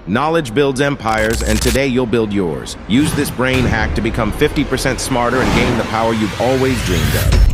Knowledge builds empires, and today you'll build yours. Use this brain hack to become 50% smarter and gain the power you've always dreamed of.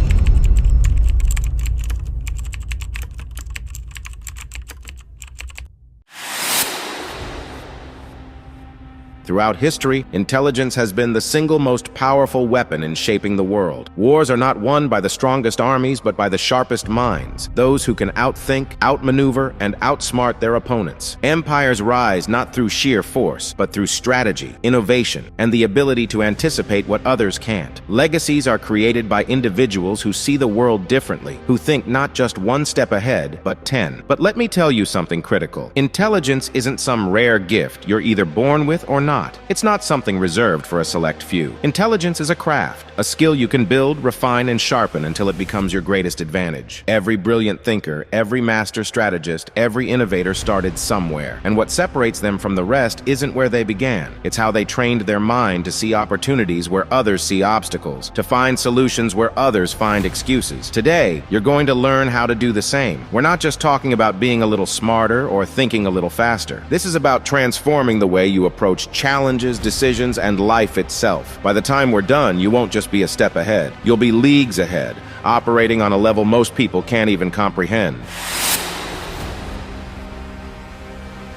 Throughout history, intelligence has been the single most powerful weapon in shaping the world. Wars are not won by the strongest armies, but by the sharpest minds, those who can outthink, outmaneuver, and outsmart their opponents. Empires rise not through sheer force, but through strategy, innovation, and the ability to anticipate what others can't. Legacies are created by individuals who see the world differently, who think not just one step ahead, but 10. But let me tell you something critical. Intelligence isn't some rare gift you're either born with or not. It's not something reserved for a select few. Intelligence is a craft, a skill you can build, refine, and sharpen until it becomes your greatest advantage. Every brilliant thinker, every master strategist, every innovator started somewhere. And what separates them from the rest isn't where they began. It's how they trained their mind to see opportunities where others see obstacles, to find solutions where others find excuses. Today, you're going to learn how to do the same. We're not just talking about being a little smarter or thinking a little faster. This is about transforming the way you approach challenges, decisions, and life itself. By the time we're done, you won't just be a step ahead. You'll be leagues ahead, operating on a level most people can't even comprehend.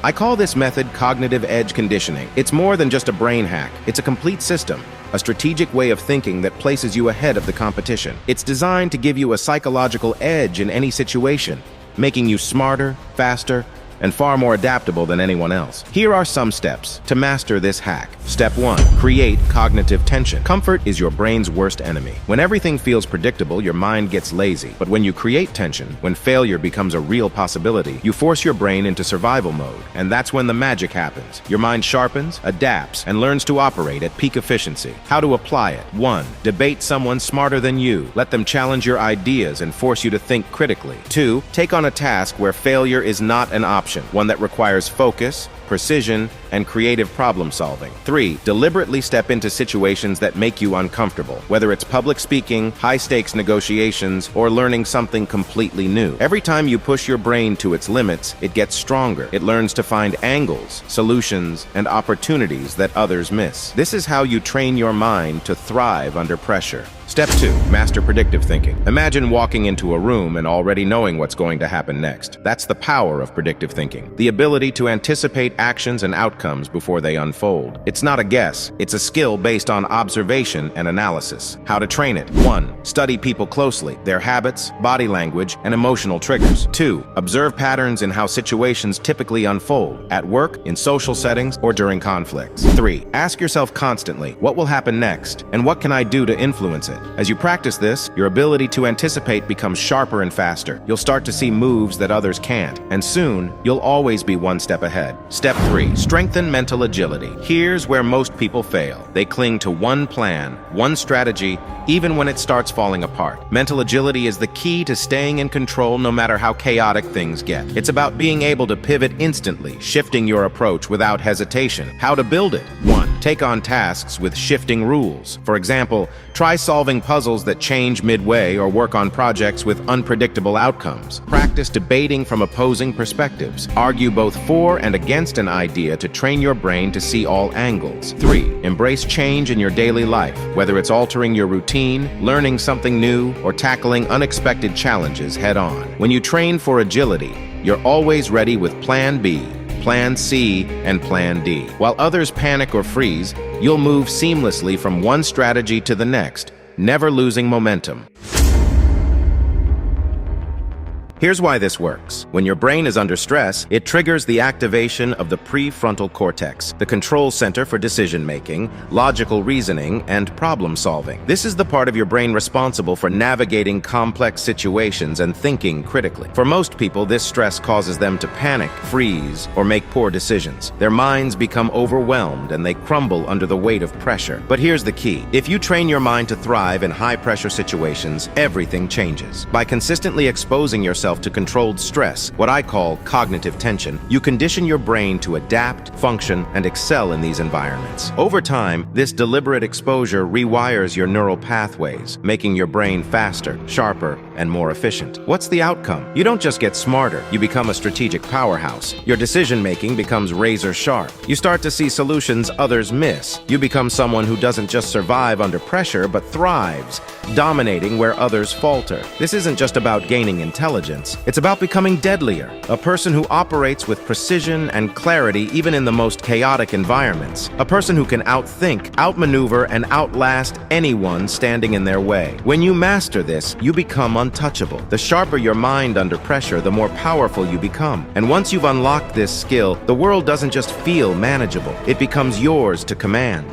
I call this method cognitive edge conditioning. It's more than just a brain hack. It's a complete system, a strategic way of thinking that places you ahead of the competition. It's designed to give you a psychological edge in any situation, making you smarter, faster, and far more adaptable than anyone else. Here are some steps to master this hack. Step 1. Create cognitive tension. Comfort is your brain's worst enemy. When everything feels predictable, your mind gets lazy. But when you create tension, when failure becomes a real possibility, you force your brain into survival mode. And that's when the magic happens. Your mind sharpens, adapts, and learns to operate at peak efficiency. How to apply it? 1. Debate someone smarter than you. Let them challenge your ideas and force you to think critically. 2. Take on a task where failure is not an option. One that requires focus, precision, and creative problem solving. 3. Deliberately step into situations that make you uncomfortable, whether it's public speaking, high-stakes negotiations, or learning something completely new. Every time you push your brain to its limits, it gets stronger. It learns to find angles, solutions, and opportunities that others miss. This is how you train your mind to thrive under pressure. Step 2. Master predictive thinking. Imagine walking into a room and already knowing what's going to happen next. That's the power of predictive thinking, the ability to anticipate actions and outcomes before they unfold. It's not a guess, it's a skill based on observation and analysis. How to train it? 1. Study people closely, their habits, body language, and emotional triggers. 2. Observe patterns in how situations typically unfold, at work, in social settings, or during conflicts. 3. Ask yourself constantly, what will happen next, and what can I do to influence it? As you practice this, your ability to anticipate becomes sharper and faster. You'll start to see moves that others can't, and soon, you'll always be one step ahead. Step 3. Strengthen mental agility. Here's where most people fail. They cling to one plan, one strategy, even when it starts falling apart. Mental agility is the key to staying in control no matter how chaotic things get. It's about being able to pivot instantly, shifting your approach without hesitation. How to build it? 1. Take on tasks with shifting rules. For example, try solving puzzles that change midway or work on projects with unpredictable outcomes. Practice debating from opposing perspectives. Argue both for and against an idea to train your brain to see all angles. 3. Embrace change in your daily life, whether it's altering your routine, learning something new, or tackling unexpected challenges head-on. When you train for agility, you're always ready with Plan B, Plan C, and Plan D. While others panic or freeze, you'll move seamlessly from one strategy to the next, never losing momentum. Here's why this works. When your brain is under stress, it triggers the activation of the prefrontal cortex, the control center for decision-making, logical reasoning, and problem-solving. This is the part of your brain responsible for navigating complex situations and thinking critically. For most people, this stress causes them to panic, freeze, or make poor decisions. Their minds become overwhelmed and they crumble under the weight of pressure. But here's the key. If you train your mind to thrive in high-pressure situations, everything changes. By consistently exposing yourself yourself to controlled stress, what I call cognitive tension, you condition your brain to adapt, function, and excel in these environments. Over time, this deliberate exposure rewires your neural pathways, making your brain faster, sharper, and more efficient. What's the outcome? You don't just get smarter, you become a strategic powerhouse. Your decision-making becomes razor sharp. You start to see solutions others miss. You become someone who doesn't just survive under pressure, but thrives, dominating where others falter. This isn't just about gaining intelligence. It's about becoming deadlier, a person who operates with precision and clarity even in the most chaotic environments, a person who can outthink, outmaneuver, and outlast anyone standing in their way. When you master this, you become untouchable. The sharper your mind under pressure, the more powerful you become. And once you've unlocked this skill, the world doesn't just feel manageable, it becomes yours to command.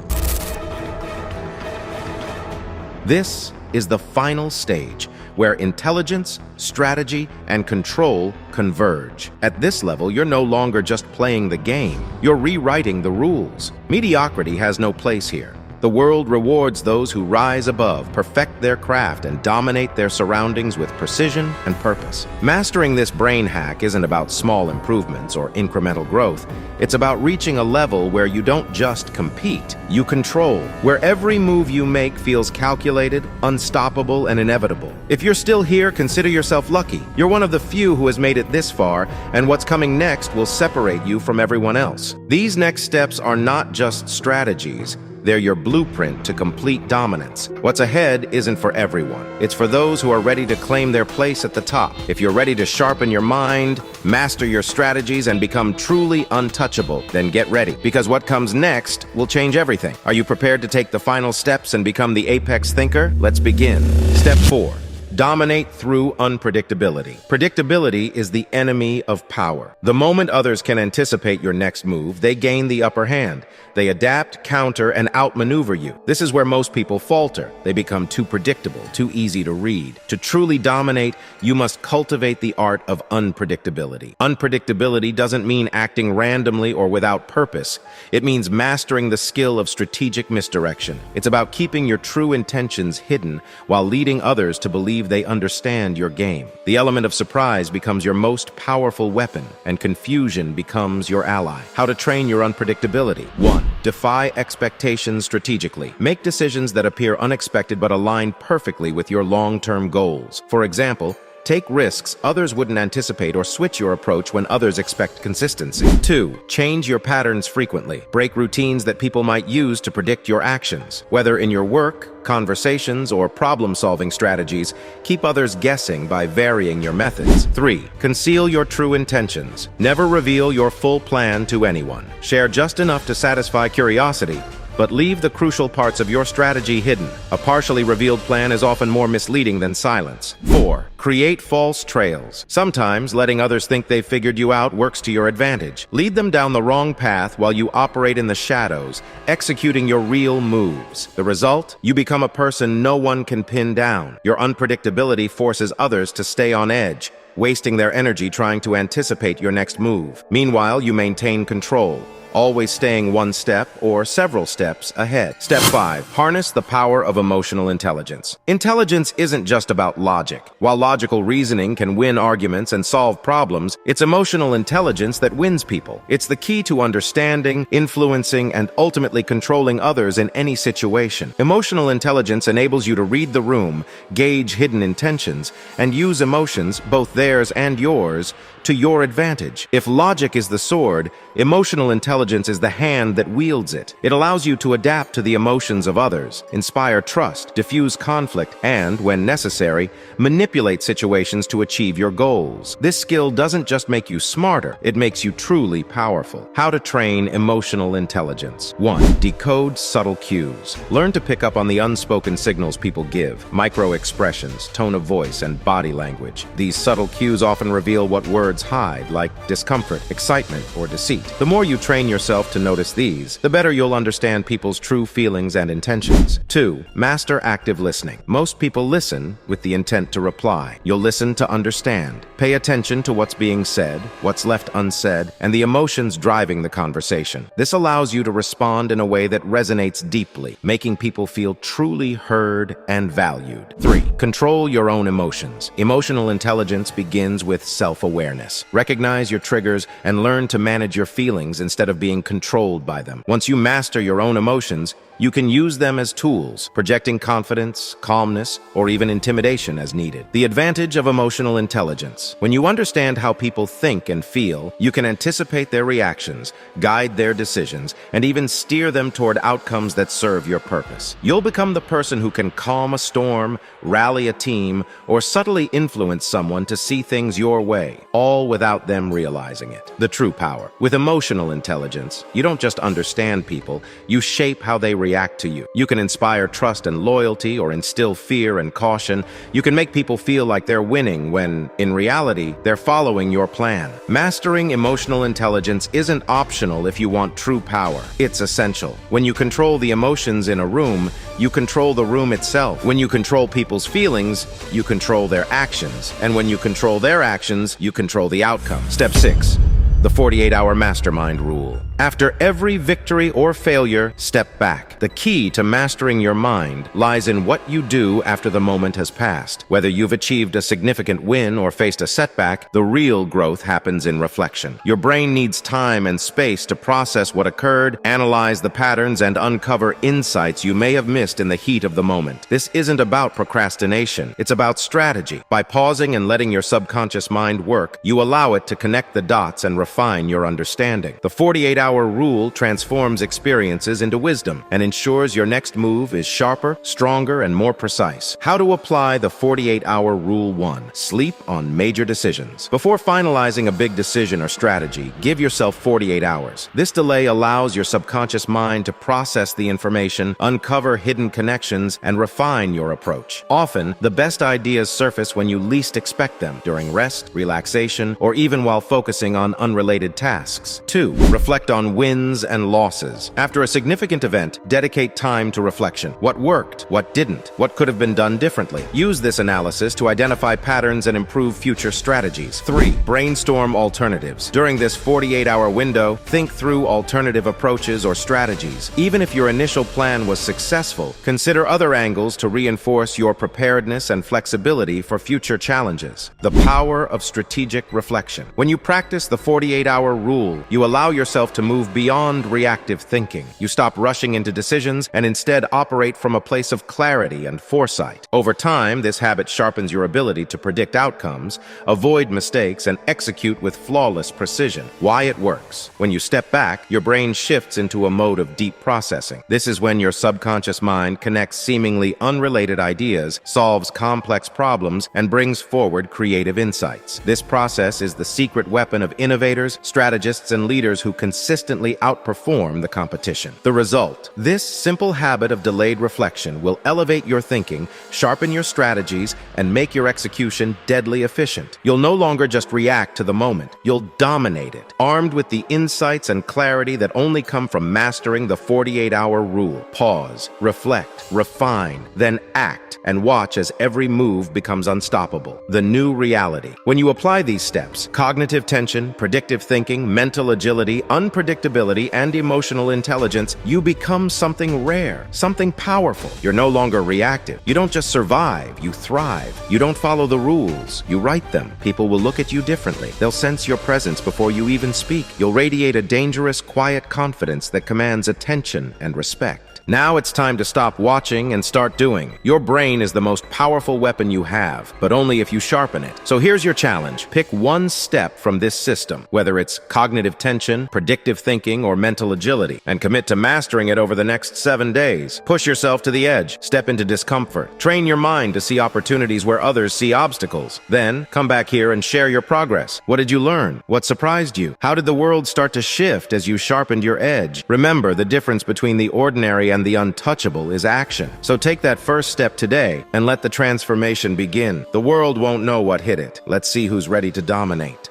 This is the final stage, where intelligence, strategy, and control converge. At this level, you're no longer just playing the game, you're rewriting the rules. Mediocrity has no place here. The world rewards those who rise above, perfect their craft, and dominate their surroundings with precision and purpose. Mastering this brain hack isn't about small improvements or incremental growth. It's about reaching a level where you don't just compete, you control, where every move you make feels calculated, unstoppable, and inevitable. If you're still here, consider yourself lucky. You're one of the few who has made it this far, and what's coming next will separate you from everyone else. These next steps are not just strategies. They're your blueprint to complete dominance. What's ahead isn't for everyone. It's for those who are ready to claim their place at the top. If you're ready to sharpen your mind, master your strategies, and become truly untouchable, then get ready, because what comes next will change everything. Are you prepared to take the final steps and become the apex thinker? Let's begin. Step 4. Dominate through unpredictability. Predictability is the enemy of power. The moment others can anticipate your next move, they gain the upper hand. They adapt, counter, and outmaneuver you. This is where most people falter. They become too predictable, too easy to read. To truly dominate, you must cultivate the art of unpredictability. Unpredictability doesn't mean acting randomly or without purpose. It means mastering the skill of strategic misdirection. It's about keeping your true intentions hidden while leading others to believe they understand your game. The element of surprise becomes your most powerful weapon, and confusion becomes your ally. How to train your unpredictability. 1. Defy expectations strategically. Make decisions that appear unexpected but align perfectly with your long-term goals. For example, take risks others wouldn't anticipate or switch your approach when others expect consistency. 2. Change your patterns frequently. Break routines that people might use to predict your actions. Whether in your work, conversations, or problem-solving strategies, keep others guessing by varying your methods. 3. Conceal your true intentions. Never reveal your full plan to anyone. Share just enough to satisfy curiosity, but leave the crucial parts of your strategy hidden. A partially revealed plan is often more misleading than silence. 4. Create false trails. Sometimes letting others think they've figured you out works to your advantage. Lead them down the wrong path while you operate in the shadows, executing your real moves. The result? You become a person no one can pin down. Your unpredictability forces others to stay on edge, wasting their energy trying to anticipate your next move. Meanwhile, you maintain control, always staying one step or several steps ahead. Step 5. Harness the power of emotional intelligence. Intelligence isn't just about logic. While logical reasoning can win arguments and solve problems, it's emotional intelligence that wins people. It's the key to understanding, influencing, and ultimately controlling others in any situation. Emotional intelligence enables you to read the room, gauge hidden intentions, and use emotions, both theirs and yours, to your advantage. If logic is the sword, emotional intelligence is the hand that wields it. It allows you to adapt to the emotions of others, inspire trust, diffuse conflict, and, when necessary, manipulate situations to achieve your goals. This skill doesn't just make you smarter, it makes you truly powerful. How to train emotional intelligence. 1. Decode subtle cues. Learn to pick up on the unspoken signals people give, micro-expressions, tone of voice, and body language. These subtle cues often reveal what words hide, like discomfort, excitement, or deceit. The more you train yourself to notice these, the better you'll understand people's true feelings and intentions. 2. Master active listening. Most people listen with the intent to reply. You'll listen to understand. Pay attention to what's being said, what's left unsaid, and the emotions driving the conversation. This allows you to respond in a way that resonates deeply, making people feel truly heard and valued. 3. Control your own emotions. Emotional intelligence begins with self-awareness. Recognize your triggers and learn to manage your feelings instead of being controlled by them. Once you master your own emotions, you can use them as tools, projecting confidence, calmness, or even intimidation as needed. The advantage of emotional intelligence. When you understand how people think and feel, you can anticipate their reactions, guide their decisions, and even steer them toward outcomes that serve your purpose. You'll become the person who can calm a storm, rally a team, or subtly influence someone to see things your way, all without them realizing it. The true power. With emotional intelligence, you don't just understand people, you shape how they react to you. You can inspire trust and loyalty or instill fear and caution. You can make people feel like they're winning when, in reality, they're following your plan. Mastering emotional intelligence isn't optional if you want true power. It's essential. When you control the emotions in a room, you control the room itself. When you control people's feelings, you control their actions. And when you control their actions, you control the outcome. Step 6. The 48-hour Mastermind rule. After every victory or failure, step back. The key to mastering your mind lies in what you do after the moment has passed. Whether you've achieved a significant win or faced a setback, the real growth happens in reflection. Your brain needs time and space to process what occurred, analyze the patterns, and uncover insights you may have missed in the heat of the moment. This isn't about procrastination. It's about strategy. By pausing and letting your subconscious mind work, you allow it to connect the dots and refine your understanding. The 48-hour rule transforms experiences into wisdom and ensures your next move is sharper, stronger, and more precise. How to apply the 48-hour rule 1. Sleep on major decisions. Before finalizing a big decision or strategy, give yourself 48 hours. This delay allows your subconscious mind to process the information, uncover hidden connections, and refine your approach. Often, the best ideas surface when you least expect them, during rest, relaxation, or even while focusing on unrelated tasks. 2. Reflect on wins and losses. After a significant event, dedicate time to reflection. What worked? What didn't? What could have been done differently? Use this analysis to identify patterns and improve future strategies. 3. Brainstorm alternatives. During this 48-hour window, think through alternative approaches or strategies. Even if your initial plan was successful, consider other angles to reinforce your preparedness and flexibility for future challenges. The power of strategic reflection. When you practice the 48-hour rule, you allow yourself to move beyond reactive thinking. You stop rushing into decisions and instead operate from a place of clarity and foresight. Over time, this habit sharpens your ability to predict outcomes, avoid mistakes, and execute with flawless precision. Why it works. When you step back, your brain shifts into a mode of deep processing. This is when your subconscious mind connects seemingly unrelated ideas, solves complex problems, and brings forward creative insights. This process is the secret weapon of innovators, strategists, and leaders who consistently outperform the competition. The result: this simple habit of delayed reflection will elevate your thinking, sharpen your strategies, and make your execution deadly efficient. You'll no longer just react to the moment, you'll dominate it, armed with the insights and clarity that only come from mastering the 48-hour rule. Pause, reflect, refine, then act, and watch as every move becomes unstoppable. The new reality. When you apply these steps, cognitive tension, predictive thinking, mental agility, unpredictability, and emotional intelligence, you become something rare, something powerful. You're no longer reactive. You don't just survive, you thrive. You don't follow the rules, you write them. People will look at you differently. They'll sense your presence before you even speak. You'll radiate a dangerous, quiet confidence that commands attention and respect. Now it's time to stop watching and start doing. Your brain is the most powerful weapon you have, but only if you sharpen it. So here's your challenge. Pick one step from this system, whether it's cognitive tension, predictive thinking, or mental agility, and commit to mastering it over the next 7 days. Push yourself to the edge, step into discomfort, train your mind to see opportunities where others see obstacles. Then, come back here and share your progress. What did you learn? What surprised you? How did the world start to shift as you sharpened your edge? Remember, the difference between the ordinary and the untouchable is action. So take that first step today and let the transformation begin. The world won't know what hit it. Let's see who's ready to dominate.